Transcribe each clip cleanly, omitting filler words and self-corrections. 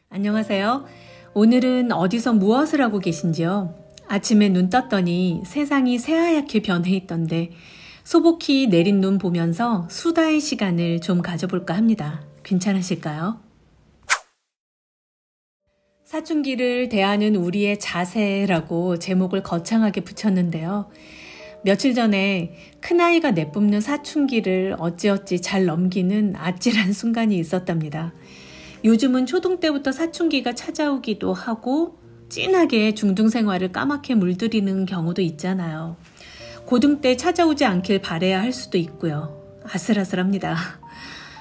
안녕하세요. 오늘은 어디서 무엇을 하고 계신지요? 아침에 눈 떴더니 세상이 새하얗게 변해 있던데 소복히 내린 눈 보면서 수다의 시간을 좀 가져볼까 합니다. 괜찮으실까요? 사춘기를 대하는 우리의 자세라고 제목을 거창하게 붙였는데요. 며칠 전에 큰아이가 내뿜는 사춘기를 어찌어찌 잘 넘기는 아찔한 순간이 있었답니다. 요즘은 초등 때부터 사춘기가 찾아오기도 하고 진하게 중등 생활을 까맣게 물들이는 경우도 있잖아요. 고등 때 찾아오지 않길 바라야 할 수도 있고요. 아슬아슬합니다.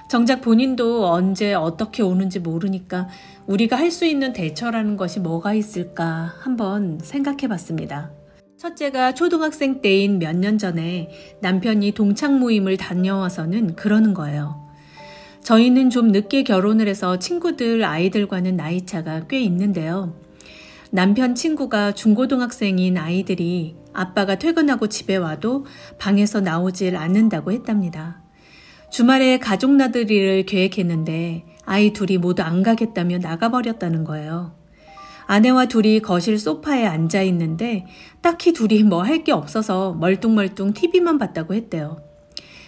정작 본인도 언제 어떻게 오는지 모르니까 우리가 할 수 있는 대처라는 것이 뭐가 있을까 한번 생각해 봤습니다. 첫째가 초등학생 때인 몇 년 전에 남편이 동창 모임을 다녀와서는 그러는 거예요. 저희는 좀 늦게 결혼을 해서 친구들 아이들과는 나이차가 꽤 있는데요. 남편 친구가 중고등학생인 아이들이 아빠가 퇴근하고 집에 와도 방에서 나오질 않는다고 했답니다. 주말에 가족 나들이를 계획했는데 아이 둘이 모두 안 가겠다며 나가버렸다는 거예요. 아내와 둘이 거실 소파에 앉아 있는데 딱히 둘이 뭐 할 게 없어서 멀뚱멀뚱 TV만 봤다고 했대요.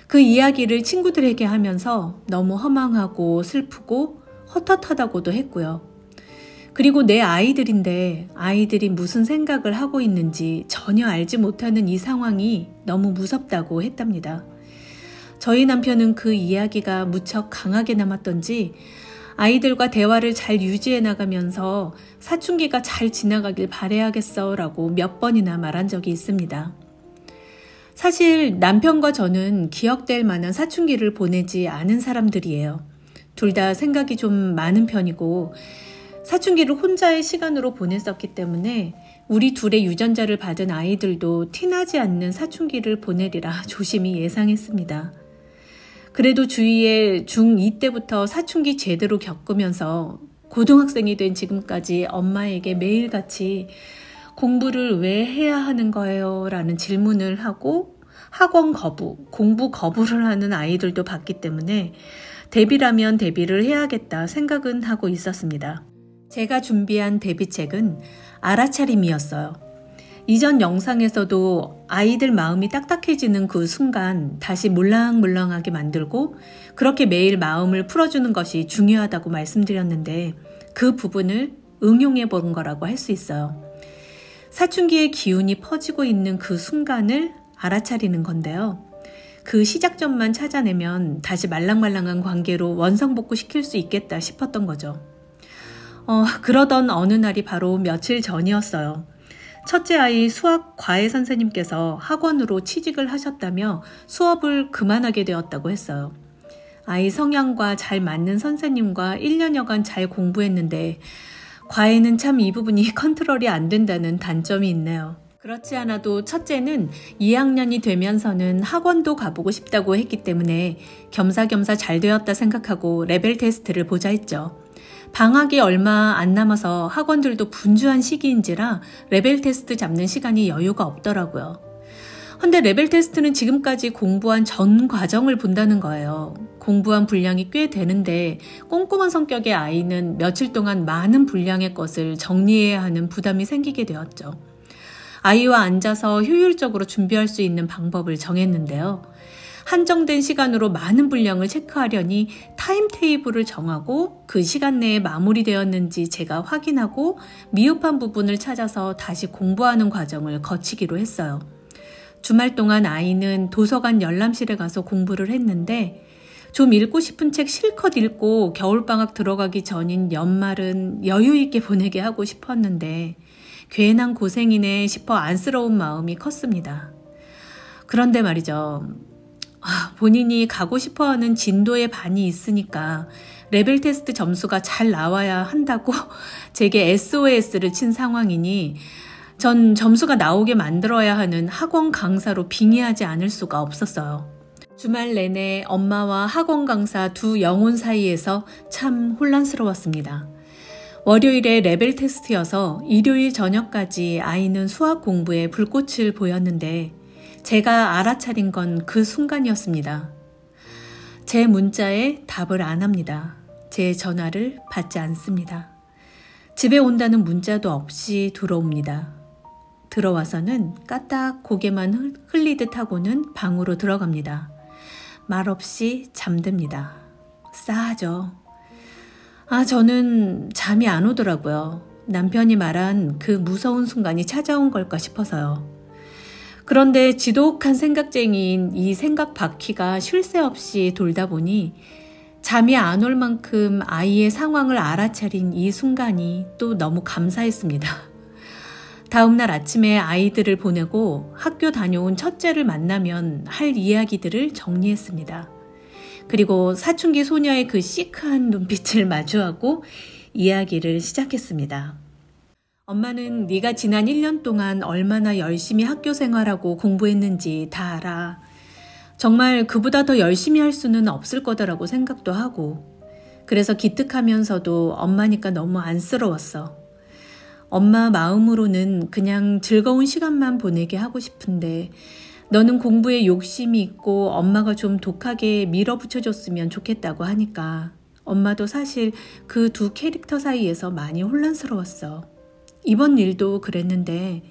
그 이야기를 친구들에게 하면서 너무 허망하고 슬프고 헛헛하다고도 했고요. 그리고 내 아이들인데 아이들이 무슨 생각을 하고 있는지 전혀 알지 못하는 이 상황이 너무 무섭다고 했답니다. 저희 남편은 그 이야기가 무척 강하게 남았던지 아이들과 대화를 잘 유지해 나가면서 사춘기가 잘 지나가길 바라야겠어 라고 몇 번이나 말한 적이 있습니다. 사실 남편과 저는 기억될 만한 사춘기를 보내지 않은 사람들이에요. 둘 다 생각이 좀 많은 편이고 사춘기를 혼자의 시간으로 보냈었기 때문에 우리 둘의 유전자를 받은 아이들도 티나지 않는 사춘기를 보내리라 조심히 예상했습니다. 그래도 주위에 중2 때부터 사춘기 제대로 겪으면서 고등학생이 된 지금까지 엄마에게 매일같이 공부를 왜 해야 하는 거예요? 라는 질문을 하고 학원 거부, 공부 거부를 하는 아이들도 봤기 때문에 대비라면 대비를 해야겠다 생각은 하고 있었습니다. 제가 준비한 대비책은 알아차림이었어요. 이전 영상에서도 아이들 마음이 딱딱해지는 그 순간 다시 물랑물랑하게 만들고 그렇게 매일 마음을 풀어주는 것이 중요하다고 말씀드렸는데 그 부분을 응용해 본 거라고 할 수 있어요. 사춘기의 기운이 퍼지고 있는 그 순간을 알아차리는 건데요. 그 시작점만 찾아내면 다시 말랑말랑한 관계로 원상복구시킬 수 있겠다 싶었던 거죠. 그러던 어느 날이 바로 며칠 전이었어요. 첫째 아이 수학 과외 선생님께서 학원으로 취직을 하셨다며 수업을 그만하게 되었다고 했어요. 아이 성향과 잘 맞는 선생님과 1년여간 잘 공부했는데 과외는 참 이 부분이 컨트롤이 안 된다는 단점이 있네요. 그렇지 않아도 첫째는 2학년이 되면서는 학원도 가보고 싶다고 했기 때문에 겸사겸사 잘 되었다 생각하고 레벨 테스트를 보자 했죠. 방학이 얼마 안 남아서 학원들도 분주한 시기인지라 레벨 테스트 잡는 시간이 여유가 없더라고요. 근데 레벨 테스트는 지금까지 공부한 전 과정을 본다는 거예요. 공부한 분량이 꽤 되는데 꼼꼼한 성격의 아이는 며칠 동안 많은 분량의 것을 정리해야 하는 부담이 생기게 되었죠. 아이와 앉아서 효율적으로 준비할 수 있는 방법을 정했는데요. 한정된 시간으로 많은 분량을 체크하려니 타임테이블을 정하고 그 시간 내에 마무리되었는지 제가 확인하고 미흡한 부분을 찾아서 다시 공부하는 과정을 거치기로 했어요. 주말 동안 아이는 도서관 열람실에 가서 공부를 했는데 좀 읽고 싶은 책 실컷 읽고 겨울방학 들어가기 전인 연말은 여유 있게 보내게 하고 싶었는데 괜한 고생이네 싶어 안쓰러운 마음이 컸습니다. 그런데 말이죠. 본인이 가고 싶어하는 진도의 반이 있으니까 레벨 테스트 점수가 잘 나와야 한다고 제게 SOS를 친 상황이니 전 점수가 나오게 만들어야 하는 학원 강사로 빙의하지 않을 수가 없었어요. 주말 내내 엄마와 학원 강사 두 영혼 사이에서 참 혼란스러웠습니다. 월요일에 레벨 테스트여서 일요일 저녁까지 아이는 수학 공부에 불꽃을 보였는데 제가 알아차린 건 그 순간이었습니다. 제 문자에 답을 안 합니다. 제 전화를 받지 않습니다. 집에 온다는 문자도 없이 들어옵니다. 들어와서는 까딱 고개만 흘리듯 하고는 방으로 들어갑니다. 말없이 잠듭니다. 싸하죠. 저는 잠이 안 오더라고요. 남편이 말한 그 무서운 순간이 찾아온 걸까 싶어서요. 그런데 지독한 생각쟁이인 이 생각 바퀴가 쉴 새 없이 돌다 보니 잠이 안 올 만큼 아이의 상황을 알아차린 이 순간이 또 너무 감사했습니다. 다음날 아침에 아이들을 보내고 학교 다녀온 첫째를 만나면 할 이야기들을 정리했습니다. 그리고 사춘기 소녀의 그 시크한 눈빛을 마주하고 이야기를 시작했습니다. 엄마는 네가 지난 1년 동안 얼마나 열심히 학교 생활하고 공부했는지 다 알아. 정말 그보다 더 열심히 할 수는 없을 거다라고 생각도 하고, 그래서 기특하면서도 엄마니까 너무 안쓰러웠어. 엄마 마음으로는 그냥 즐거운 시간만 보내게 하고 싶은데 너는 공부에 욕심이 있고 엄마가 좀 독하게 밀어붙여줬으면 좋겠다고 하니까 엄마도 사실 그 두 캐릭터 사이에서 많이 혼란스러웠어. 이번 일도 그랬는데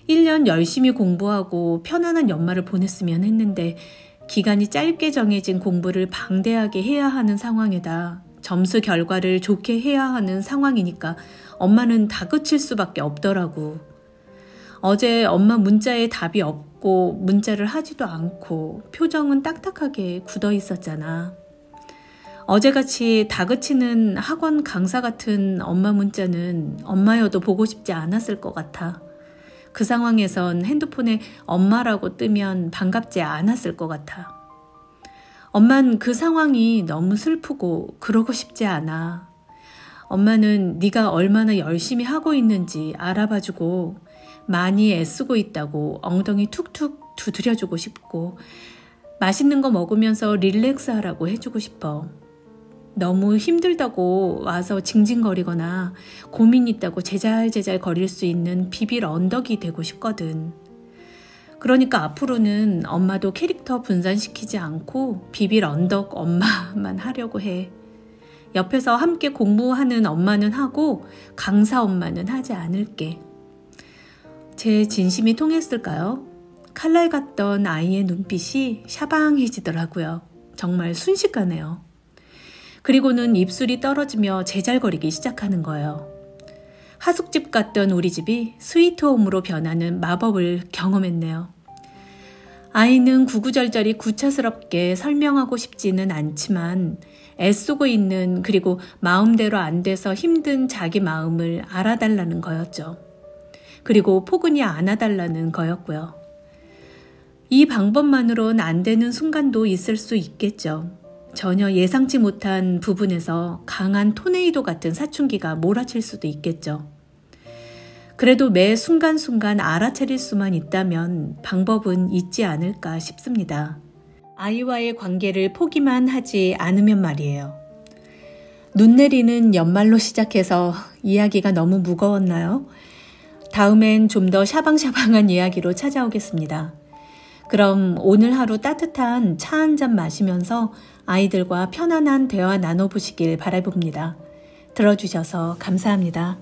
1년 열심히 공부하고 편안한 연말을 보냈으면 했는데 기간이 짧게 정해진 공부를 방대하게 해야 하는 상황에다 점수 결과를 좋게 해야 하는 상황이니까 엄마는 다그칠 수밖에 없더라고. 어제 엄마 문자에 답이 없고 문자를 하지도 않고 표정은 딱딱하게 굳어 있었잖아. 어제같이 다그치는 학원 강사 같은 엄마 문자는 엄마여도 보고 싶지 않았을 것 같아. 그 상황에선 핸드폰에 엄마라고 뜨면 반갑지 않았을 것 같아. 엄만 그 상황이 너무 슬프고 그러고 싶지 않아. 엄마는 네가 얼마나 열심히 하고 있는지 알아봐주고 많이 애쓰고 있다고 엉덩이 툭툭 두드려주고 싶고 맛있는 거 먹으면서 릴렉스하라고 해주고 싶어. 너무 힘들다고 와서 징징거리거나 고민 있다고 제잘제잘 거릴 수 있는 비빌 언덕이 되고 싶거든. 그러니까 앞으로는 엄마도 캐릭터 분산시키지 않고 비빌 언덕 엄마만 하려고 해. 옆에서 함께 공부하는 엄마는 하고 강사 엄마는 하지 않을게. 제 진심이 통했을까요? 칼날 같던 아이의 눈빛이 샤방해지더라고요. 정말 순식간에요. 그리고는 입술이 떨어지며 제잘거리기 시작하는 거예요. 하숙집 갔던 우리 집이 스위트홈으로 변하는 마법을 경험했네요. 아이는 구구절절히 구차스럽게 설명하고 싶지는 않지만 애쓰고 있는, 그리고 마음대로 안 돼서 힘든 자기 마음을 알아달라는 거였죠. 그리고 포근히 안아달라는 거였고요. 이 방법만으로는 안 되는 순간도 있을 수 있겠죠. 전혀 예상치 못한 부분에서 강한 토네이도 같은 사춘기가 몰아칠 수도 있겠죠. 그래도 매 순간순간 알아차릴 수만 있다면 방법은 있지 않을까 싶습니다. 아이와의 관계를 포기만 하지 않으면 말이에요. 눈 내리는 연말로 시작해서 이야기가 너무 무거웠나요? 다음엔 좀 더 샤방샤방한 이야기로 찾아오겠습니다. 그럼 오늘 하루 따뜻한 차 한 잔 마시면서 아이들과 편안한 대화 나눠보시길 바라봅니다. 들어주셔서 감사합니다.